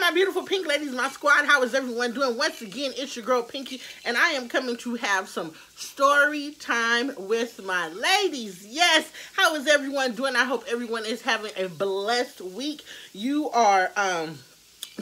my beautiful pink ladies, my squad. How is everyone doing? Once again, it's your girl Pinky, and I am coming to have some story time with my ladies. Yes, how is everyone doing? I hope everyone is having a blessed week. You are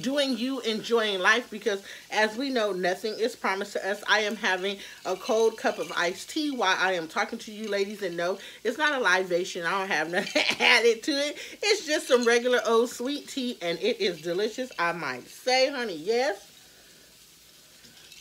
doing you, enjoying life, because as we know, nothing is promised to us. I am having a cold cup of iced tea while I am talking to you ladies, and no, it's not a libation. I don't have nothing added to it. It's just some regular old sweet tea, and it is delicious, I might say, honey. Yes.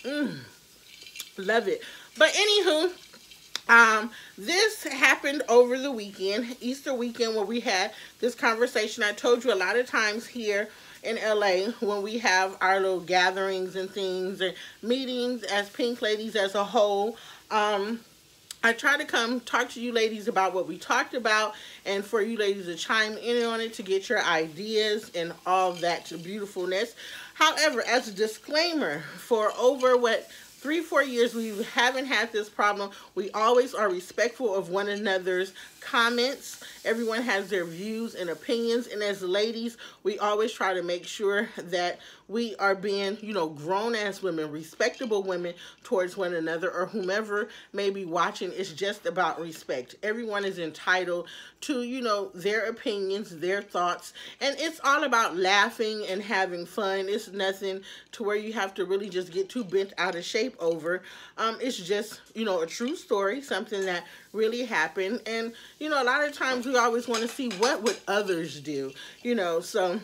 Love it. But anywho, this happened over the weekend, Easter weekend, where we had this conversation. I told you a lot of times here in LA, when we have our little gatherings and things and meetings as pink ladies as a whole, I try to come talk to you ladies about what we talked about, and for you ladies to chime in on it, to get your ideas and all that beautifulness. However, as a disclaimer, for over 3-4 years, we haven't had this problem. We always are respectful of one another's comments. Everyone has their views and opinions, and as ladies, we always try to make sure that we are being, grown as women, respectable women towards one another, or whomever may be watching. It's just about respect. Everyone is entitled to, their opinions, their thoughts, and it's all about laughing and having fun. It's nothing to where you have to really just get too bent out of shape over. It's just, a true story, something that really happened. And, a lot of times we always want to see what would others do, so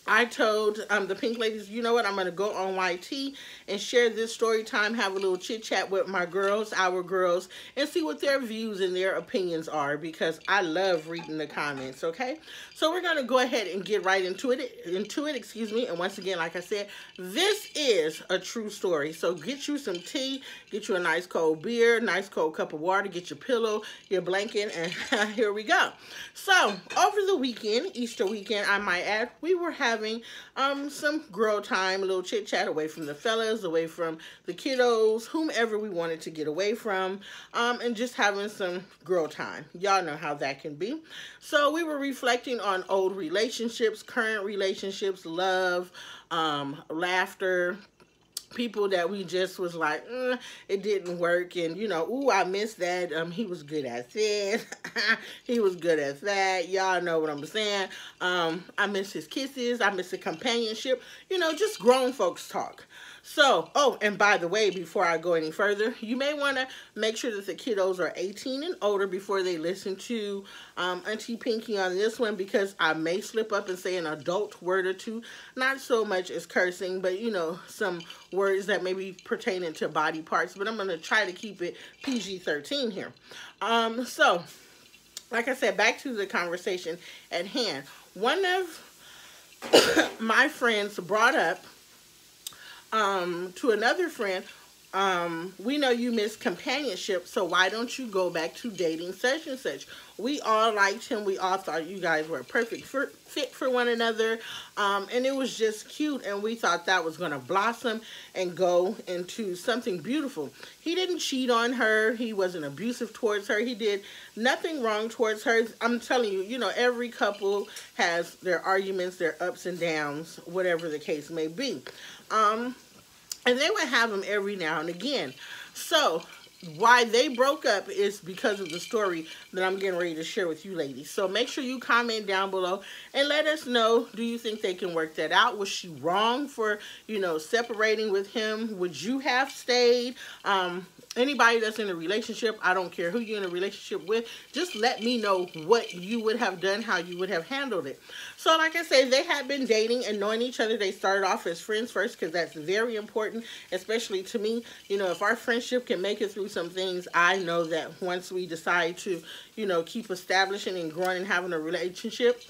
I told the pink ladies, you know what, I'm going to go on YT and share this story time, have a little chit chat with my girls, our girls, and see what their views and their opinions are, because I love reading the comments, okay? So we're going to go ahead and get right into it, and once again, like I said, this is a true story. So get you some tea, get you a nice cold beer, nice cold cup of water, get your pillow, your blanket, and here we go. So over the weekend, Easter weekend, I might add, we were having some girl time, a little chit chat, away from the fellas, away from the kiddos, whomever we wanted to get away from, and just having some girl time. Y'all know how that can be. So we were reflecting on old relationships, current relationships, love, laughter, people that we just was like, it didn't work, and ooh, I missed that. He was good at this. He was good at that. Y'all know what I'm saying. I miss his kisses. I miss the companionship. Just grown folks talk. So, and by the way, before I go any further, you may want to make sure that the kiddos are 18 and older before they listen to Auntie Pinky on this one, because I may slip up and say an adult word or two, not so much as cursing, but some words that may be pertaining to body parts, but I'm going to try to keep it PG-13 here. So, like I said, back to the conversation at hand. One of my friends brought up to another friend, we know you miss companionship, so why don't you go back to dating such and such? We all liked him. We all thought you guys were a perfect fit for one another, and it was just cute, and we thought that was going to blossom and go into something beautiful. He didn't cheat on her. He wasn't abusive towards her. He did nothing wrong towards her. I'm telling you, every couple has their arguments, their ups and downs, whatever the case may be. And they would have them every now and again. So why they broke up is because of the story that I'm getting ready to share with you ladies. So make sure you comment down below and let us know, do you think they can work that out? Was she wrong for, separating with him? Would you have stayed? Anybody that's in a relationship, I don't care who you're in a relationship with, just let me know what you would have done, how you would have handled it. So like I said, they had been dating and knowing each other. They started off as friends first, because that's very important, especially to me. If our friendship can make it through some things, I know that once we decide to, keep establishing and growing and having a relationship,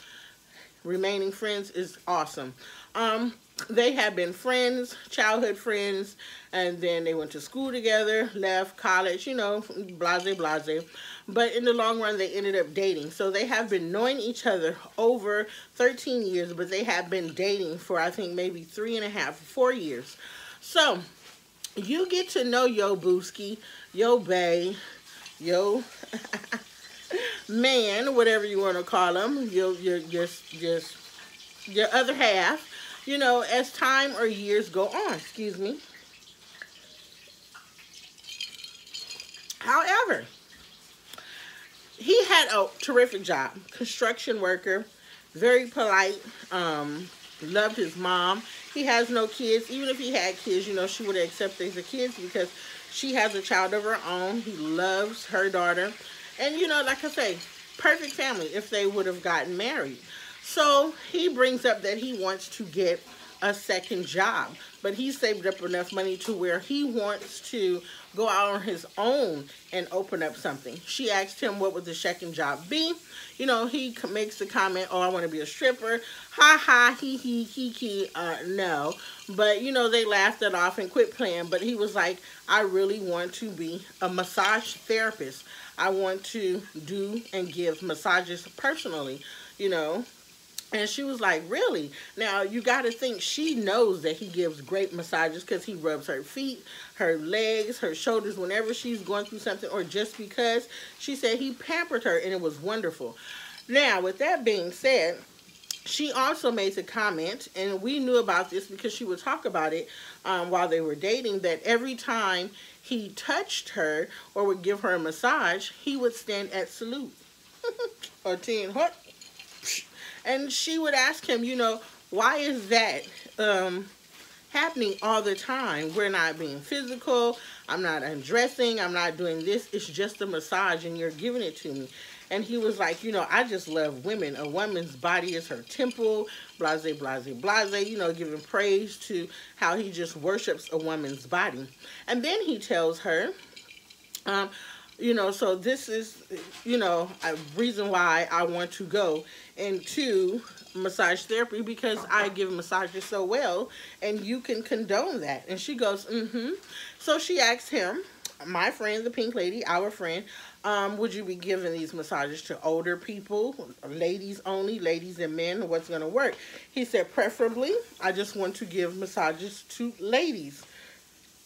remaining friends is awesome. They had been friends, childhood friends, and then they went to school together, left college, blase, blase. But in the long run, they ended up dating. So they have been knowing each other over 13 years, but they have been dating for, I think, maybe 3.5, 4 years. So you get to know yo booski, yo bae, yo man, whatever you want to call him, your other half. as time or years go on. Excuse me. However, he had a terrific job. Construction worker, very polite, loved his mom. He has no kids. Even if he had kids, she would have accepted the kids because she has a child of her own. He loves her daughter. And, like I say, perfect family if they would have gotten married. So he brings up that he wants to get a second job, but he saved up enough money to where he wants to go out on his own and open up something. She asked him what would the second job be. He makes the comment, oh, I want to be a stripper. Ha ha, he, no. But, they laughed it off and quit playing. But he was like, I really want to be a massage therapist. I want to do and give massages personally, And she was like, really? Now, you got to think she knows that he gives great massages because he rubs her feet, her legs, her shoulders whenever she's going through something, or just because she said he pampered her and it was wonderful. Now, with that being said, she also made a comment, and we knew about this because she would talk about it while they were dating, that every time he touched her or would give her a massage, he would stand at salute or 10 what? And she would ask him, why is that happening all the time? We're not being physical. I'm not undressing. I'm not doing this. It's just a massage and you're giving it to me. And he was like, I just love women. A woman's body is her temple, blase, blase, blase, giving praise to how he just worships a woman's body. And then he tells her, so this is, a reason why I want to go into massage therapy because I give massages so well and you can condone that. And she goes, mm-hmm. So she asked him, my friend, the pink lady, our friend, would you be giving these massages to older people, ladies only, ladies and men? What's going to work? He said, preferably, I just want to give massages to ladies.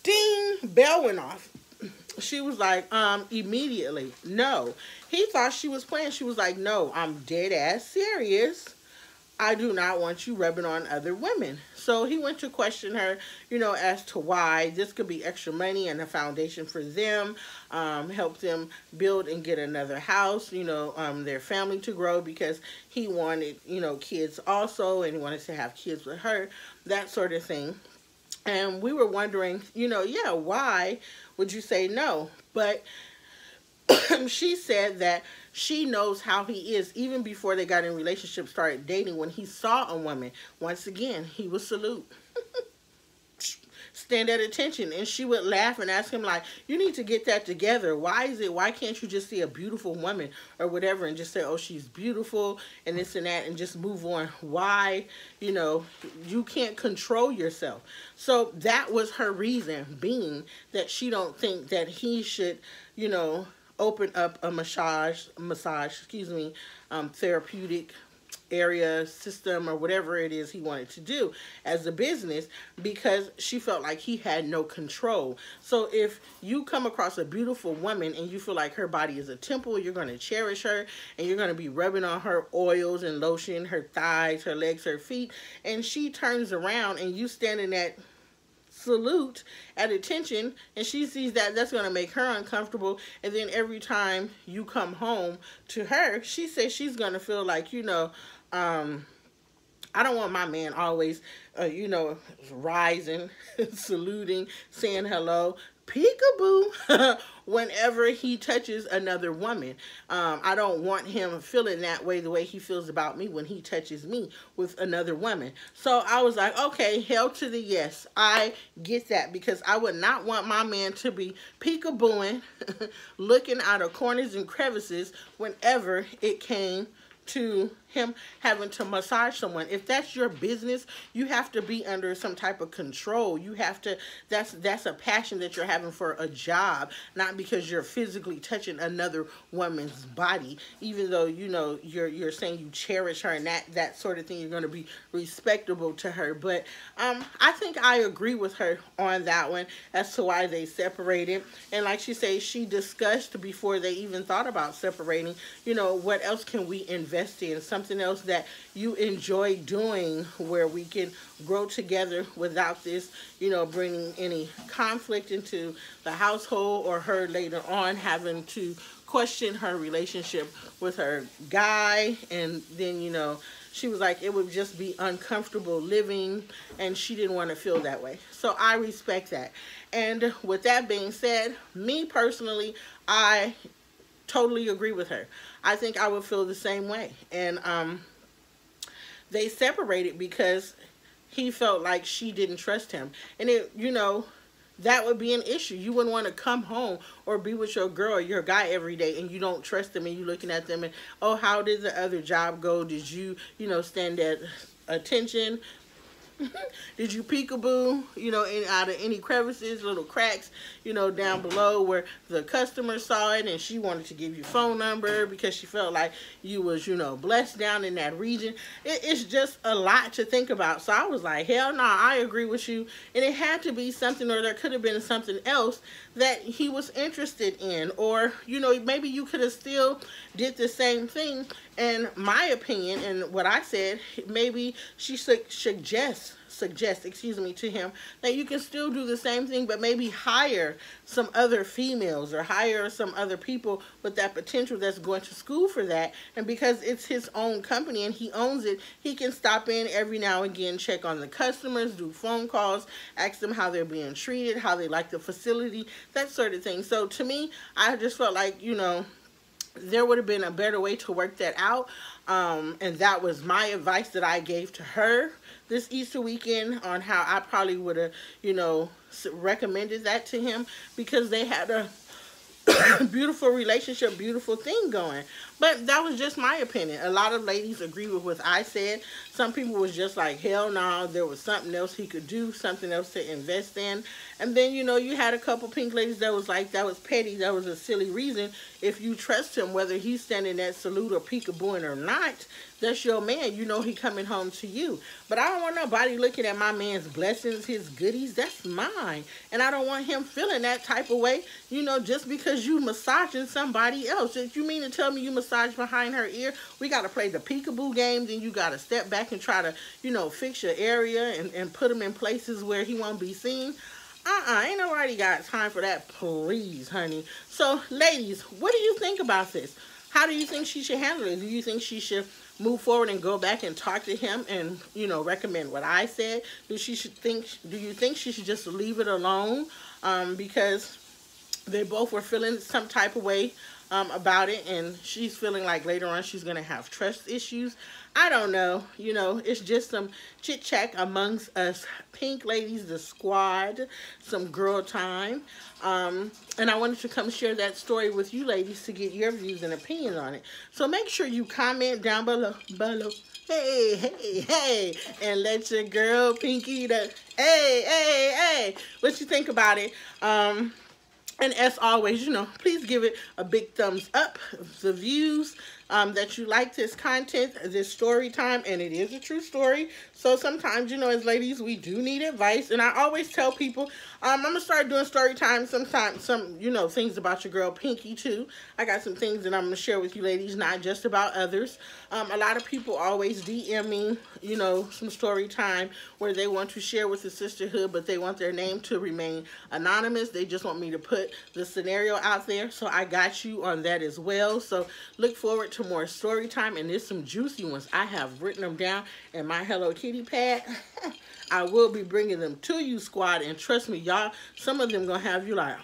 Ding, bell went off. She was like, immediately, no. He thought she was playing. She was like, no, I'm dead ass serious. I do not want you rubbing on other women. So he went to question her, as to why this could be extra money and a foundation for them, help them build and get another house, their family to grow because he wanted, kids also, and he wanted to have kids with her, that sort of thing. And we were wondering, why would you say no? But she said that she knows how he is even before they got in relationship, started dating. When he saw a woman, once again, he would salute, stand at attention, and she would laugh and ask him like, you need to get that together. Why can't you just see a beautiful woman or whatever and just say, oh, she's beautiful and this and that and just move on? Why, you can't control yourself. So that was her reason, being that she don't think that he should, open up a massage, therapeutic area, system, or whatever it is he wanted to do as a business, because she felt like he had no control. So if you come across a beautiful woman and you feel like her body is a temple, you're going to cherish her and you're going to be rubbing on her oils and lotion, her thighs, her legs, her feet, and she turns around and you standing at salute at attention and she sees that, that's going to make her uncomfortable. And then every time you come home to her, she says she's going to feel like, I don't want my man always, rising, saluting, saying hello, peekaboo, whenever he touches another woman. I don't want him feeling that way, the way he feels about me when he touches me with another woman. So I was like, okay, hell to the yes. I get that, because I would not want my man to be peekabooing, looking out of corners and crevices whenever it came to him having to massage someone. If that's your business, you have to be under some type of control. You have to, that's a passion that you're having for a job, not because you're physically touching another woman's body. Even though, you're saying you cherish her and that sort of thing, you're going to be respectable to her. But I think I agree with her on that one as to why they separated. And like she says, she discussed before they even thought about separating, what else can we invest invest in, something else that you enjoy doing where we can grow together without this, bringing any conflict into the household or her later on having to question her relationship with her guy. And then, she was like, it would just be uncomfortable living, and she didn't want to feel that way. So I respect that. And with that being said, me personally, I totally agree with her. I think I would feel the same way. And they separated because he felt like she didn't trust him. And that would be an issue. You wouldn't want to come home or be with your girl or your guy every day and you don't trust them and you're looking at them and, oh, how did the other job go? Did you, stand at attention? Did you peekaboo, out of any crevices, little cracks, down below where the customer saw it and she wanted to give you phone number because she felt like you was, blessed down in that region. It's just a lot to think about. So I was like, hell no, I agree with you. And it had to be something, or there could have been something else that he was interested in. Or, maybe you could have still did the same thing. In my opinion, and what I said, maybe she suggest to him that you can still do the same thing, but maybe hire some other females or hire some other people with that potential that's going to school for that. And because it's his own company and he owns it, he can stop in every now and again, check on the customers, do phone calls, ask them how they're being treated, how they like the facility, that sort of thing. So to me, I just felt like, there would have been a better way to work that out. And that was my advice that I gave to her this Easter weekend on how I probably would have, recommended that to him, because they had a beautiful relationship, beautiful thing going. But that was just my opinion. A lot of ladies agree with what I said. Some people was just like, hell no, there was something else he could do, something else to invest in. And then, you had a couple pink ladies that was like, that was petty, that was a silly reason. If you trust him, whether he's standing at salute or peekabooing or not, that's your man. He coming home to you. But I don't want nobody looking at my man's blessings, his goodies. That's mine. And I don't want him feeling that type of way, just because you massaging somebody else. If you mean to tell me you massage behind her ear, we got to play the peekaboo game, then you got to step back and try to, fix your area and put him in places where he won't be seen. Ain't nobody got time for that, please, honey. So, ladies, what do you think about this? How do you think she should handle it? Do you think she should move forward and go back and talk to him and, recommend what I said? Do you think she should just leave it alone? Because they both were feeling some type of way about it, and she's feeling like later on she's going to have trust issues. I don't know. It's just some chit-chat amongst us pink ladies, the squad, some girl time. And I wanted to come share that story with you ladies to get your views and opinions on it. So make sure you comment down below. Hey, and let your girl Pinky hey, what you think about it. And as always, please give it a big thumbs up. The views that you like this content, this story time, and it is a true story. So sometimes, as ladies, we do need advice. And I always tell people, I'm going to start doing story time sometimes, things about your girl Pinky too. I got some things that I'm going to share with you ladies, not just about others. A lot of people always DM me, some story time where they want to share with the sisterhood, but they want their name to remain anonymous. They just want me to put the scenario out there. So I got you on that as well. So look forward to more story time, and there's some juicy ones. I have written them down in my Hello Kitty pad. I will be bringing them to you, squad, and trust me, y'all, some of them gonna have you like,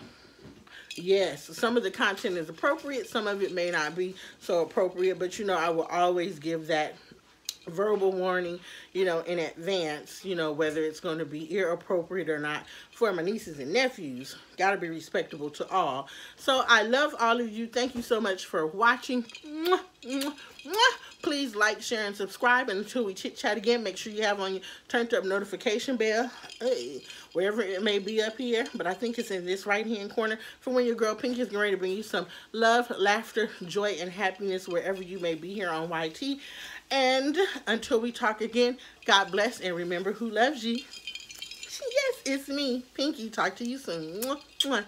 yes, some of the content is appropriate, some of it may not be so appropriate, but I will always give that verbal warning, in advance, whether it's going to be inappropriate or not for my nieces and nephews. Got to be respectable to all. So I love all of you. Thank you so much for watching. Mwah, mwah, mwah. Please like, share, and subscribe. And until we chit chat again, make sure you have on your turned up notification bell, wherever it may be up here. But I think it's in this right hand corner for when your girl Pinky is getting ready to bring you some love, laughter, joy, and happiness wherever you may be here on YT. And until we talk again, God bless, and remember who loves you. Yes, it's me, Pinky. Talk to you soon. Mwah, mwah.